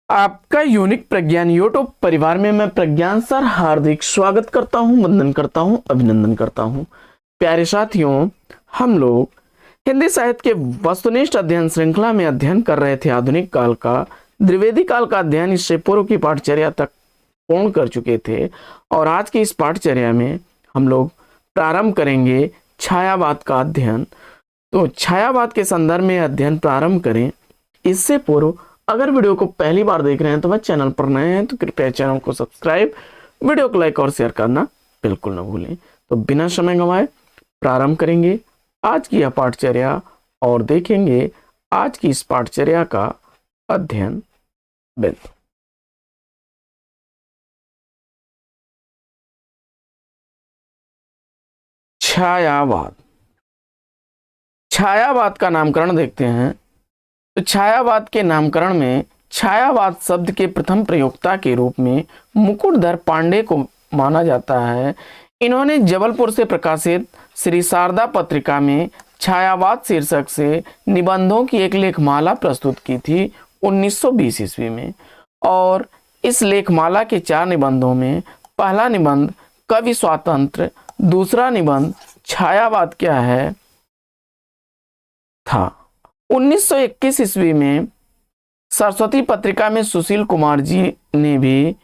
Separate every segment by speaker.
Speaker 1: आपका यूनिक प्रज्ञान यूट्यूब परिवार में मैं प्रज्ञान सर हार्दिक स्वागत करता हूं, वंदन करता हूं, अभिनंदन करता हूं। प्यारे साथियों, हम लोग हिंदी साहित्य के वस्तुनिष्ठ अध्ययन श्रृंखला में अध्ययन कर रहे थे आधुनिक काल का, द्विवेदी काल का अध्ययन इससे पूर्व की पाठचर्या तक पूर्ण कर चुके थे और आज की इस पाठचर्या में हम लोग प्रारंभ करेंगे छायावाद का अध्ययन। तो छायावाद के संदर्भ में अध्ययन प्रारंभ करें इससे पूर्व अगर वीडियो को पहली बार देख रहे हैं तो वह चैनल पर नए हैं तो कृपया चैनल को सब्सक्राइब, वीडियो को लाइक और शेयर करना बिल्कुल न भूलें। तो बिना समय गंवाए प्रारंभ करेंगे आज की यह पाठचर्या और देखेंगे आज की इस पाठचर्या का अध्ययन बिल्कुल। छायावाद। छायावाद का नामकरण देखते हैं तो छायावाद के नामकरण में छायावाद शब्द के प्रथम प्रयोक्ता के रूप में मुकुटधर पांडे को माना जाता है। इन्होंने जबलपुर से प्रकाशित श्री शारदा पत्रिका में छायावाद शीर्षक से निबंधों की एक लेखमाला प्रस्तुत की थी 1920 ईस्वी में। और इस लेखमाला के 4 निबंधों में पहला निबंध कवि स्वातंत्र्य, दूसरा निबंध छायावाद क्या है था। 1921 ईस्वी में सरस्वती पत्रिका में सुशील कुमार जी ने भी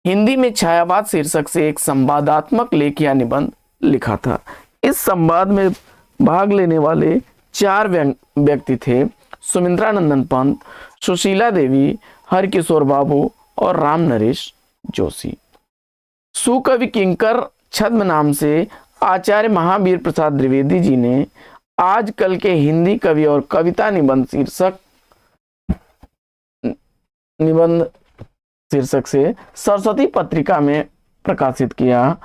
Speaker 1: हिंदी में छायावाद शीर्षक से एक संवादात्मक लेख या निबंध लिखा था। इस संवाद में भाग लेने वाले 4 व्यक्ति थे: सुमित्रानंदन पंत, सुशीला देवी, हरकिशोर बाबू और राम नरेश जोशी। सुकवि किंकर छद्म नाम से आचार्य महावीर प्रसाद द्विवेदी जी ने आजकल के हिंदी कवि और कविता निबंध शीर्षक से सरस्वती पत्रिका में प्रकाशित किया।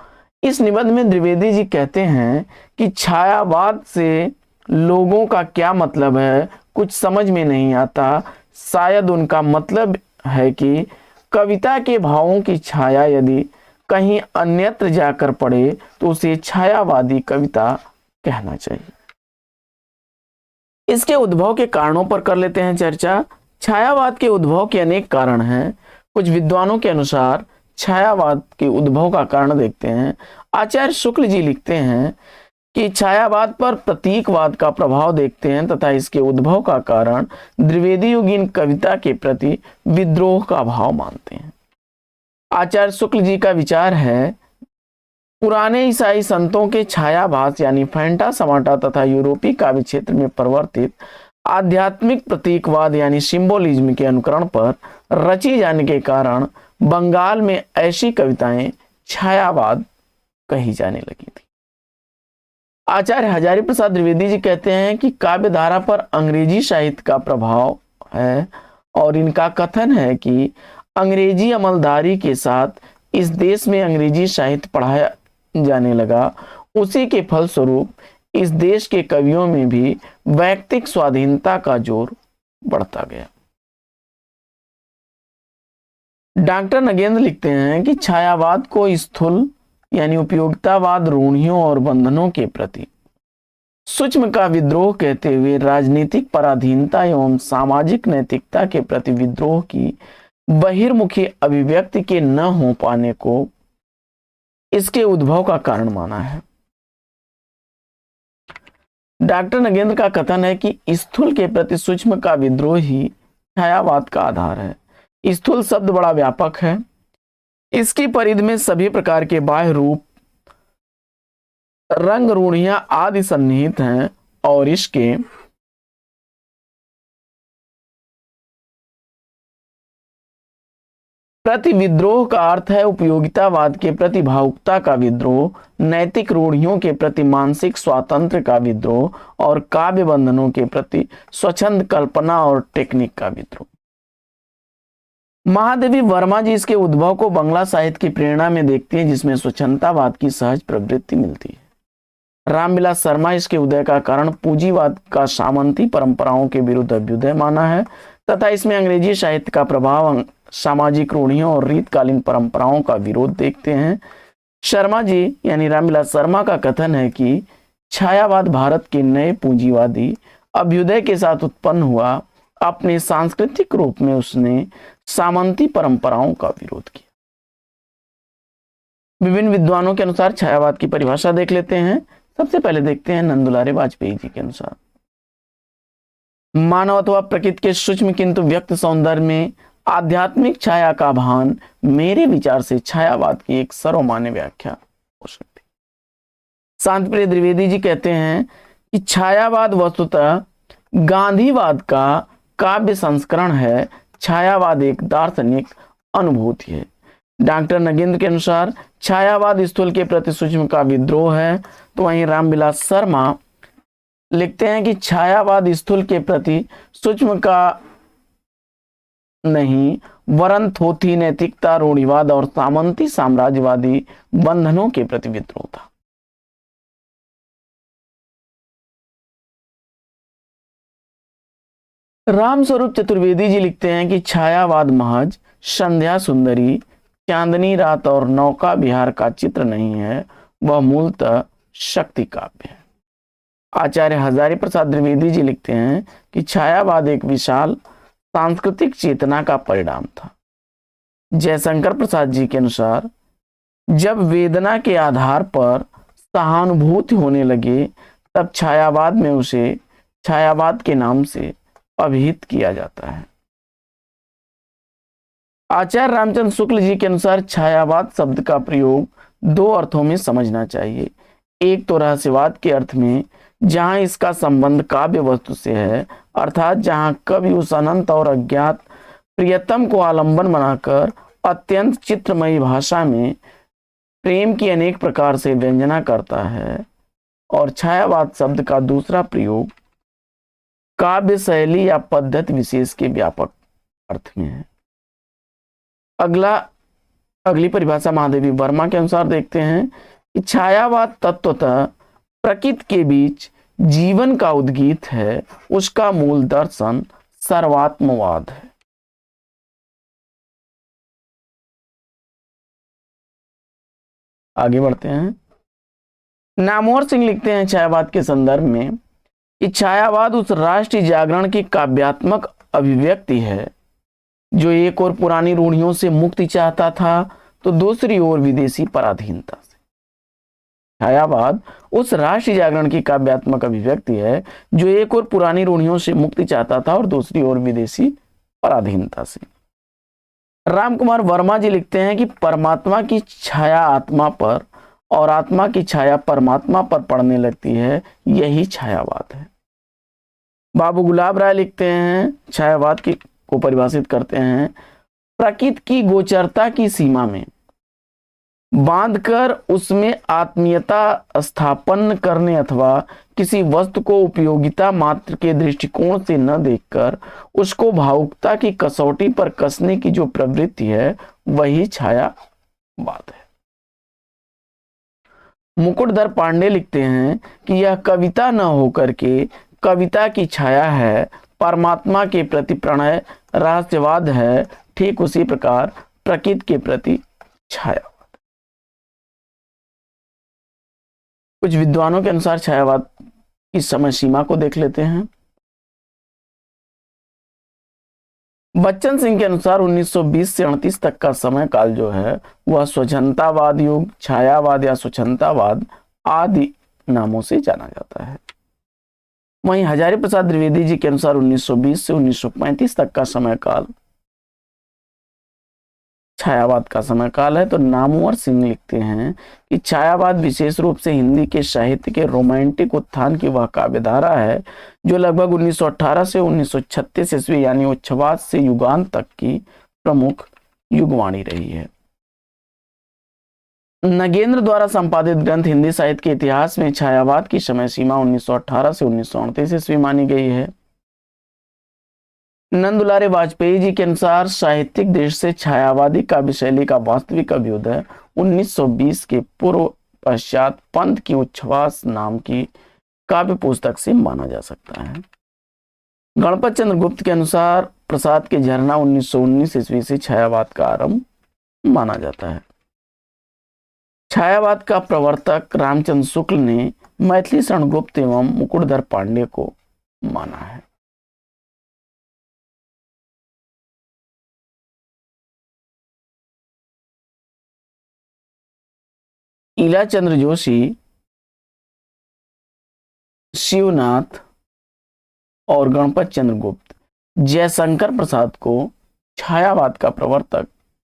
Speaker 1: इस निबंध में द्विवेदी जी कहते हैं कि छायावाद से लोगों का क्या मतलब है कुछ समझ में नहीं आता। शायद उनका मतलब है कि कविता के भावों की छाया यदि कहीं अन्यत्र जाकर पड़े तो उसे छायावादी कविता कहना चाहिए। इसके उद्भव के कारणों पर कर लेते हैं चर्चा। छायावाद के उद्भव के अनेक कारण हैं। कुछ विद्वानों के अनुसार छायावाद के उद्भव का कारण देखते हैं। आचार्य शुक्ल जी लिखते हैं कि छायावाद पर प्रतीकवाद का प्रभाव देखते हैं तथा इसके उद्भव का कारण द्विवेदी युगीन कविता के प्रति विद्रोह का भाव मानते हैं। आचार्य शुक्ल जी का विचार है पुराने ईसाई संतों के छायाभास यानी फैंटा समाटा तथा यूरोपीय काव्य क्षेत्र में परिवर्तित आध्यात्मिक प्रतीकवाद यानी सिंबोलिज्म के अनुकरण पर रची जाने के कारण बंगाल में ऐसी कविताएं छायावाद कही जाने लगी थी। आचार्य हजारी प्रसाद द्विवेदी जी कहते हैं कि काव्य धारा पर अंग्रेजी साहित्य का प्रभाव है और इनका कथन है कि अंग्रेजी अमलदारी के साथ इस देश में अंग्रेजी साहित्य पढ़ाया जाने लगा। उसी के फलस्वरूप इस देश के कवियों में भी वैयक्तिक स्वाधीनता का जोर बढ़ता गया। डॉक्टर नगेंद्र लिखते हैं कि छायावाद को स्थूल यानी उपयोगितावाद, रूढ़ियों और बंधनों के प्रति सूक्ष्म का विद्रोह कहते हुए राजनीतिक पराधीनता एवं सामाजिक नैतिकता के प्रति विद्रोह की बहिर्मुखी अभिव्यक्ति के न हो पाने को इसके उद्भव का कारण माना है। डॉक्टर नगेंद्र का कथन है कि स्थूल के प्रति सूक्ष्म का विद्रोह ही छायावाद का आधार है। स्थूल शब्द बड़ा व्यापक है। इसकी परिधि में सभी प्रकार के बाह्य रूप, रंग, रूढ़ियां आदि सन्निहित हैं और इसके प्रति विद्रोह का अर्थ है उपयोगितावाद के प्रति भावुकता का विद्रोह, नैतिक रूढ़ियों के प्रति मानसिक स्वातंत्र्य का विद्रोह और काव्य बंधनों के प्रति स्वच्छंद कल्पना और टेक्निक का विद्रोह। महादेवी वर्मा जी इसके उद्भव को बंगला साहित्य की प्रेरणा में देखती हैं जिसमें स्वच्छंदतावाद की सहज प्रवृत्ति मिलती है। रामविलास शर्मा इसके उदय का कारण पूंजीवाद का सामंती परंपराओं के विरुद्ध अभ्युदय माना है तथा इसमें अंग्रेजी साहित्य का प्रभाव सामाजिक रूढ़ियों और रीतकालीन परंपराओं का विरोध देखते हैं। शर्मा जी यानी रामविलास शर्मा का कथन है कि छायावाद भारत के नए पूंजीवादी अभ्युदय के साथ उत्पन्न हुआ अपने सांस्कृतिक रूप में उसने सामंती परंपराओं का विरोध किया। विभिन्न विद्वानों के अनुसार छायावाद की परिभाषा देख लेते हैं। सबसे पहले देखते हैं नंदुलारे वाजपेयी जी के अनुसार, मानव अथवा प्रकृति के सूक्ष्म किंतु व्यक्त सौंदर्य में आध्यात्मिक छाया का भान मेरे विचार से छायावाद की एक सर्वमान्य व्याख्या हो सकती है। शांतिप्रिय द्विवेदी जी कहते हैं कि छायावाद वस्तुतः गांधीवाद का काव्य संस्करण है। छायावाद एक दार्शनिक अनुभूति है। डॉक्टर नगेंद्र के अनुसार छायावाद स्थूल के प्रति सूक्ष्म का विद्रोह है। तो वहीं रामविलास शर्मा लिखते हैं कि छायावाद स्थूल के प्रति सूक्ष्म का नहीं वरन थोथी नैतिकता, रूढ़िवाद और सामंती साम्राज्यवादी बंधनों के प्रति विद्रोह था। रामस्वरूप चतुर्वेदी जी लिखते हैं कि छायावाद महज संध्या सुंदरी, चांदनी रात और नौका विहार का चित्र नहीं है, वह मूलतः शक्ति काव्य है। आचार्य हजारी प्रसाद द्विवेदी जी लिखते हैं कि छायावाद एक विशाल सांस्कृतिक चेतना का परिणाम था। जयशंकर प्रसाद जी के अनुसार जब वेदना के आधार पर सहानुभूति होने लगे तब छायावाद में उसे छायावाद के नाम से अभिहित किया जाता है। आचार्य रामचंद्र शुक्ल जी के अनुसार छायावाद शब्द का प्रयोग दो अर्थों में समझना चाहिए। एक तो रहस्यवाद के अर्थ में, जहां इसका संबंध काव्य वस्तु से है, अर्थात जहां कवि उस अनंत और अज्ञात प्रियतम को आलंबन बनाकर अत्यंत चित्रमयी भाषा में प्रेम की अनेक प्रकार से व्यंजना करता है। और छायावाद शब्द का दूसरा प्रयोग काव्य शैली या पद्धति विशेष के व्यापक अर्थ में है। अगली परिभाषा महादेवी वर्मा के अनुसार देखते हैं कि छायावाद तत्वतः प्रकृति के बीच जीवन का उद्गीत है, उसका मूल दर्शन सर्वात्मवाद है। आगे बढ़ते हैं। नामवर सिंह लिखते हैं छायावाद के संदर्भ में कि छायावाद उस राष्ट्रीय जागरण की काव्यात्मक अभिव्यक्ति है जो एक और पुरानी रूढ़ियों से मुक्ति चाहता था तो दूसरी ओर विदेशी पराधीनता से। छायावाद उस राष्ट्रीय जागरण की काव्यात्मक अभिव्यक्ति है जो एक और पुरानी रूढ़ियों से मुक्ति चाहता था और दूसरी ओर विदेशी पराधीनता से। रामकुमार वर्मा जी लिखते हैं कि परमात्मा की छाया आत्मा पर और आत्मा की छाया परमात्मा पर पड़ने लगती है, यही छायावाद है। बाबू गुलाब राय लिखते हैं, छायावाद को परिभाषित करते हैं, प्रकृति की गोचरता की सीमा में बांधकर उसमें आत्मीयता स्थापन करने अथवा किसी वस्तु को उपयोगिता मात्र के दृष्टिकोण से न देखकर उसको भावुकता की कसौटी पर कसने की जो प्रवृत्ति है, वही छायावाद है। मुकुटधर पांडे लिखते हैं कि यह कविता न होकर के कविता की छाया है, परमात्मा के प्रति प्रणय रहस्यवाद है, ठीक उसी प्रकार प्रकृति के प्रति छायावाद। कुछ विद्वानों के अनुसार छायावाद की समय सीमा को देख लेते हैं। बच्चन सिंह के अनुसार 1920 से 38 तक का समय काल जो है वह स्वच्छंदतावाद युग, छायावाद या स्वच्छंदतावाद आदि नामों से जाना जाता है। वहीं हजारी प्रसाद द्विवेदी जी के अनुसार 1920 से 1935 तक का समय काल छायावाद का समय काल है। तो नामवर सिंह लिखते हैं कि छायावाद विशेष रूप से हिंदी के साहित्य के रोमांटिक उत्थान की वह काव्यधारा है जो लगभग 1918 से 1936 ईस्वी यानी उच्छवाद से युगांत तक की प्रमुख युगवाणी रही है। नगेंद्र द्वारा संपादित ग्रंथ हिंदी साहित्य के इतिहास में छायावाद की समय सीमा 1918 से 1938 ईस्वी मानी गई है। नंदुलारे वाजपेयी जी के अनुसार साहित्यिक दृष्टि से छायावादी काव्य शैली का वास्तविक अभ्युदय 1920 के पूर्व पश्चात पंत की उच्छ्वास नाम की काव्य पुस्तक से माना जा सकता है। गणपत चंद्र गुप्त के अनुसार प्रसाद के झरना 1919 ईस्वी से छायावाद का आरंभ माना जाता है। छायावाद का प्रवर्तक रामचंद्र शुक्ल ने मैथिली शरण गुप्त एवं मुकुटधर पांडे को माना है। ईला चंद्र जोशी, शिवनाथ और गणपत चंद्र गुप्त जयशंकर प्रसाद को छायावाद का प्रवर्तक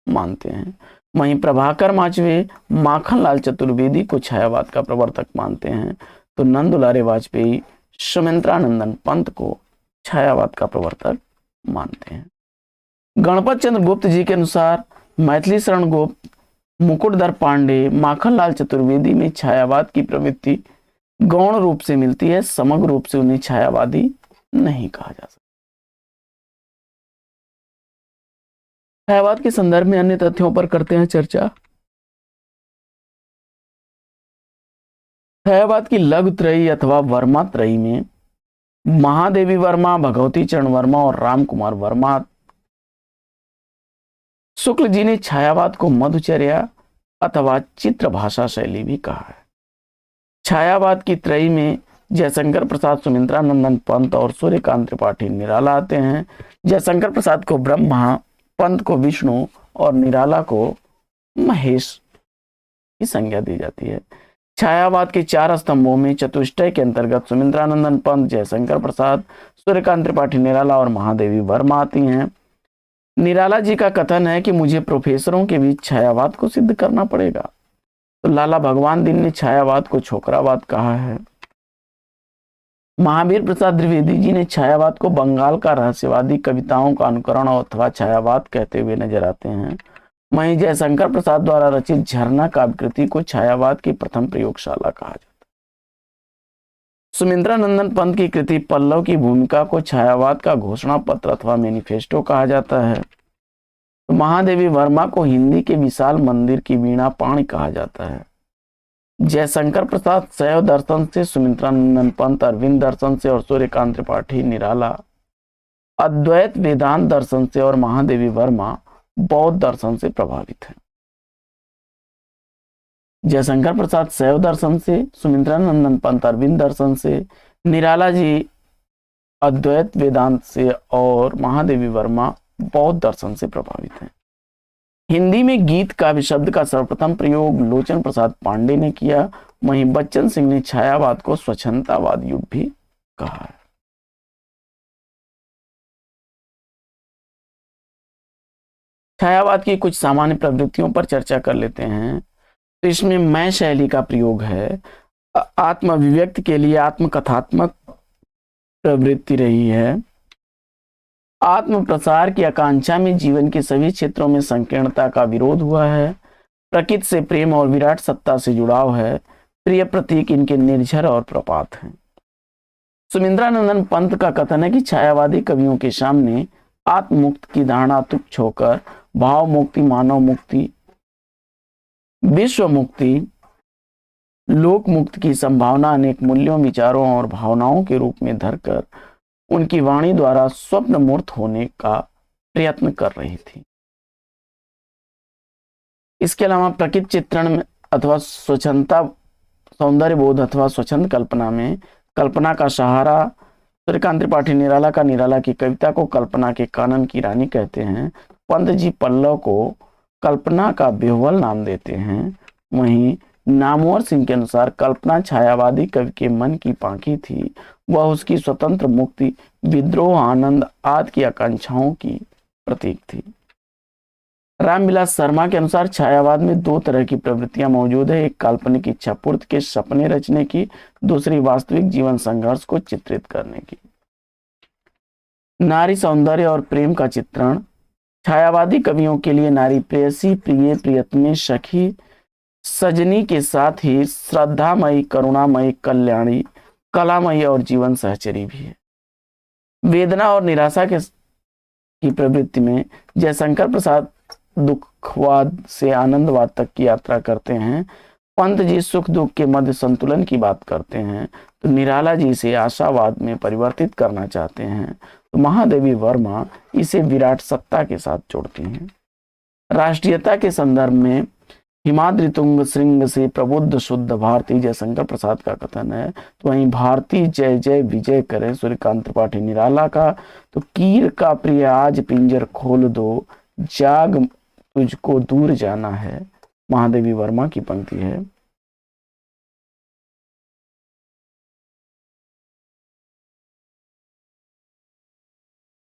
Speaker 1: मानते हैं। वहीं प्रभाकर माचवे माखनलाल चतुर्वेदी को छायावाद का प्रवर्तक मानते हैं। तो नंद दुलारे वाजपेयी सुमित्रानंदन पंत को छायावाद का प्रवर्तक मानते हैं। गणपत चंद्र गुप्त जी के अनुसार मैथिली शरण गुप्त, मुकुटधर पांडे, माखनलाल चतुर्वेदी में छायावाद की प्रवृत्ति गौण रूप से मिलती है, समग्र रूप से उन्हें छायावादी नहीं कहा जा सकता। छायावाद के संदर्भ में अन्य तथ्यों पर करते हैं चर्चा। छायावाद की लघु त्रयी अथवा वर्मा त्रयी में महादेवी वर्मा, भगवती चरण वर्मा और राम कुमार वर्मा। शुक्ल जी ने छायावाद को मधुचर्या अथवा चित्र भाषा शैली भी कहा है। छायावाद की त्रयी में जयशंकर प्रसाद, सुमित्रानंदन पंत और सूर्यकांत त्रिपाठी निराला आते हैं। जयशंकर प्रसाद को ब्रह्मा, पंत को विष्णु और निराला को महेश की संज्ञा दी जाती है। छायावाद के 4 स्तंभों में चतुष्टय के अंतर्गत सुमित्रानंदन पंत, जयशंकर प्रसाद, सूर्यकांत त्रिपाठी निराला और महादेवी वर्मा आती हैं। निराला जी का कथन है कि मुझे प्रोफेसरों के बीच छायावाद को सिद्ध करना पड़ेगा। तो लाला भगवान दीन ने छायावाद को छोकरावाद कहा है। महावीर प्रसाद द्विवेदी जी ने छायावाद को बंगाल का रहस्यवादी कविताओं का अनुकरण अथवा छायावाद कहते हुए नजर आते हैं। वहीं जयशंकर प्रसाद द्वारा रचित झरना काव्यकृति को छायावाद की प्रथम प्रयोगशाला कहा जाता है। सुमित्रानंदन पंत की कृति पल्लव की भूमिका को छायावाद का घोषणा पत्र अथवा मैनिफेस्टो कहा जाता है। तो महादेवी वर्मा को हिंदी के विशाल मंदिर की वीणा पाणी कहा जाता है। जयशंकर प्रसाद शैव दर्शन से, सुमित्रानंदन पंत अरविंद दर्शन से और सूर्यकांत त्रिपाठी निराला अद्वैत वेदांत दर्शन से और महादेवी वर्मा बौद्ध दर्शन से प्रभावित है। जयशंकर प्रसाद शैव दर्शन से, सुमित्रानंदन पंत अरविंद दर्शन से, निराला जी अद्वैत वेदांत से और महादेवी वर्मा बौद्ध दर्शन से प्रभावित हैं। हिंदी में गीत काव्य शब्द का सर्वप्रथम प्रयोग लोचन प्रसाद पांडे ने किया। वहीं बच्चन सिंह ने छायावाद को स्वच्छंदतावाद युग भी कहा है। छायावाद की कुछ सामान्य प्रवृत्तियों पर चर्चा कर लेते हैं। तो इसमें मैं शैली का प्रयोग है। आत्म अभिव्यक्ति के लिए आत्मकथात्मक प्रवृत्ति रही है। आत्म प्रसार की आकांक्षा में जीवन के सभी क्षेत्रों में संकीर्णता का विरोध हुआ है। प्रकृति से प्रेम और विराट सत्ता से जुड़ाव है। प्रिय प्रतीक इनके निर्झर और प्रपात हैं। सुमित्रानंदन पंत का कथन है कि छायावादी कवियों के सामने आत्ममुक्त की धारणा तुच्छ होकर भाव मुक्ति, मानव मुक्ति, विश्व मुक्ति, लोक मुक्ति की संभावना अनेक मूल्यों, विचारों और भावनाओं के रूप में धरकर उनकी वाणी द्वारा स्वप्न मूर्त होने का प्रयत्न कर रही थी। इसके अलावा प्रकृति चित्रण में अथवा स्वच्छंदता, सौंदर्य बोध अथवा स्वच्छंद कल्पना में कल्पना का सहारा, सूर्यकांत त्रिपाठी निराला का निराला की कविता को कल्पना के कानन की रानी कहते हैं। पंत जी पल्लव को कल्पना का बेहुवल नाम देते हैं। वहीं नामवर सिंह के अनुसार कल्पना छायावादी कवि के मन की पांखी थी। वह उसकी स्वतंत्र मुक्ति, विद्रोह, आनंद आदि की आकांक्षाओं की प्रतीक थी। रामविलास शर्मा के अनुसार छायावाद में 2 तरह की प्रवृत्तियां मौजूद है। एक काल्पनिक इच्छा पूर्ति के सपने रचने की, दूसरी वास्तविक जीवन संघर्ष को चित्रित करने की। नारी सौंदर्य और प्रेम का चित्रण। छायावादी कवियों के लिए नारी प्रेयसी, प्रिय, प्रियतमे, सखी, सजनी के साथ ही श्रद्धामयी, करुणामयी, कल्याणी, कलामयी और जीवन सहचरी भी है। वेदना और निराशा की प्रवृत्ति में जयशंकर प्रसाद दुखवाद से आनंदवाद तक की यात्रा करते हैं। पंत जी सुख दुख के मध्य संतुलन की बात करते हैं। तो निराला जी से आशावाद में परिवर्तित करना चाहते हैं। तो महादेवी वर्मा इसे विराट सत्ता के साथ जोड़ती हैं। राष्ट्रीयता के संदर्भ में हिमाद्रि तुंग श्रृंग से प्रबुद्ध शुद्ध भारती जयशंकर प्रसाद का कथन है। तो वहीं भारती जय जय विजय करे सूर्यकांत त्रिपाठी निराला का। तो कीर का प्रिय आज पिंजर खोल दो, जाग तुझको दूर जाना है, महादेवी वर्मा की पंक्ति है।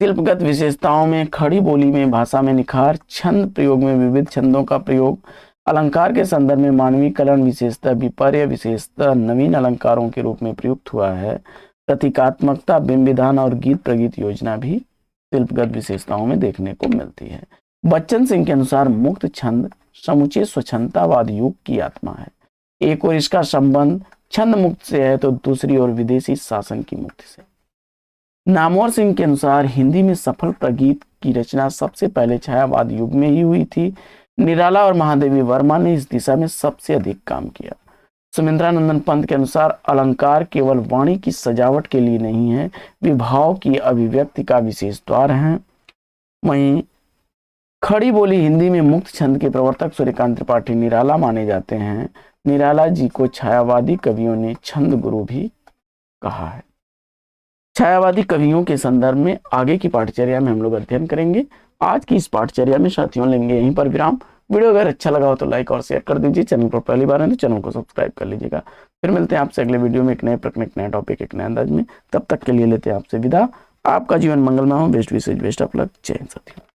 Speaker 1: शिल्पगत विशेषताओं में खड़ी बोली में भाषा में निखार, छंद प्रयोग में विविध छंदों का प्रयोग, अलंकार के संदर्भ में मानवीकरण विशेषता, विपर्य विशेषता नवीन अलंकारों के रूप में प्रयुक्त हुआ है, प्रतीकात्मकता, बिंब विधान और गीत प्रगीत योजना भी शिल्पगत विशेषताओं में देखने को मिलती है। बच्चन सिंह के अनुसार मुक्त छंद समुचित स्वच्छंदतावाद युग की आत्मा है। एक और इसका संबंध छंद मुक्त से है तो दूसरी ओर विदेशी शासन की मुक्ति से। नामवर सिंह के अनुसार हिंदी में सफल प्रगीत की रचना सबसे पहले छायावाद युग में ही हुई थी। निराला और महादेवी वर्मा ने इस दिशा में सबसे अधिक काम किया। सुमिंद्रानंदन पंत के अनुसार अलंकार केवल वाणी की सजावट के लिए नहीं है, विभाव की अभिव्यक्ति का विशेष द्वार है। वहीं खड़ी बोली हिंदी में मुक्त छंद के प्रवर्तक सूर्यकांत त्रिपाठी निराला माने जाते हैं। निराला जी को छायावादी कवियों ने छंद गुरु भी कहा है। छायावादी कवियों के संदर्भ में आगे की पाठचर्या में हम लोग अध्ययन करेंगे। आज की इस पाठचर्या में साथियों लेंगे यहीं पर विराम। वीडियो अगर अच्छा लगा हो तो लाइक और शेयर कर दीजिए। चैनल पर पहली बार है तो चैनल को सब्सक्राइब कर लीजिएगा। फिर मिलते हैं आपसे अगले वीडियो में एक नए प्रश्न, एक नया टॉपिक, एक नए अंदाज में। तब तक के लिए लेते हैं आपसे विदा। आपका जीवन मंगलमय हो। Best Vishesh best of luck. जय हिंद साथियों।